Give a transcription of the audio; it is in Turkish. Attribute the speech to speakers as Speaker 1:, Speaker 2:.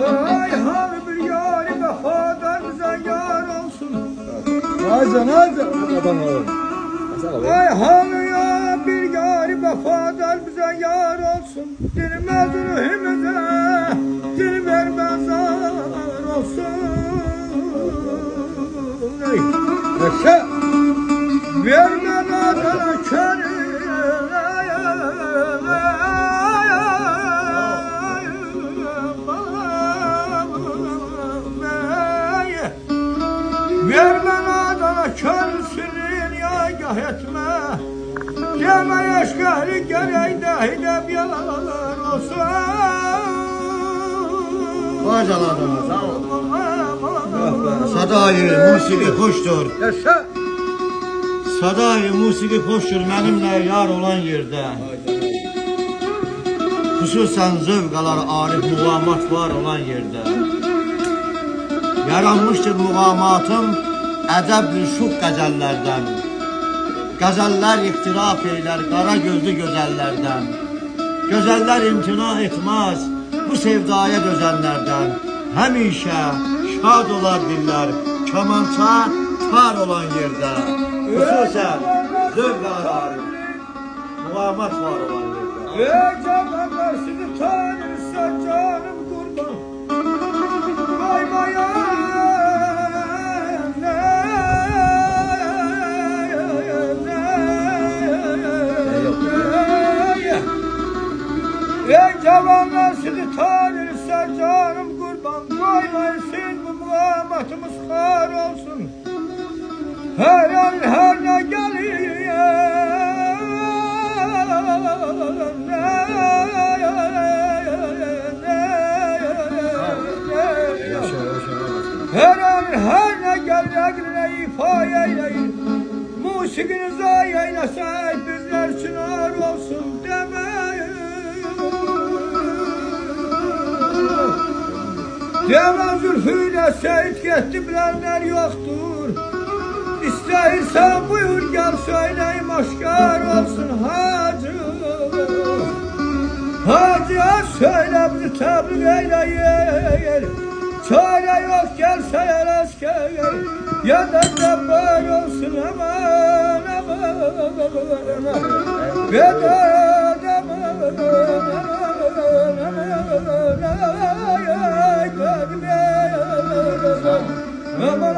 Speaker 1: Vay har bir yâri vefadar bize yar olsun.
Speaker 2: Acan adam olur.
Speaker 1: Vay har ya bir yâri vefadar bize yar olsun. Dilmez ruhimize, dil vermez zar olsun.
Speaker 2: Yaşa.
Speaker 1: Vermez adana körü. Vermen adana körsünün yagah etme. Deme yaşkarı gerek dahi de yalanlar olsun.
Speaker 3: Acan adama sağ ol. Sadayı musiki hoşdur.
Speaker 2: Yaşa.
Speaker 3: Sadayı musiki hoşdur benimle yar olan yerde. Hususen zövq alar arif muğamat var olan yerde. Yaranmıştır muğamatım ədəb-ül şuq qəzəllərdən. Qəzəllər iqtiraf eylər qara gözlü gözəllərdən. Gözəllər imtina etmez bu sevdaya dözənlərdən. Həmişə şad olar dillər kamança tar olan yerdə. Xüsusən zövq alar arif muğamat var olan yerdə.
Speaker 1: Ey cavanlar sizi tanırsa canım kurban. Vay vay ey cavanlar sizi tanırsa canım kurban. Vay vay siz bu muhammatımız kar olsun. Her an her ne geliyor. Her an her ne geldiğine ifade eyleyin. Musikinize eylesek bizler çınar olsun demeyin. Deme zülfüyle seyit gitti bilenler yoktur. İsteyirsen buyur gel söyleyeyim aşkar olsun hacı. Hacıya söyle bizi tebliğ eyleyin. Çare yok gelse yer asker. Ya da cebbar olsun aman aman aman. Ya da aman aman aman. Aman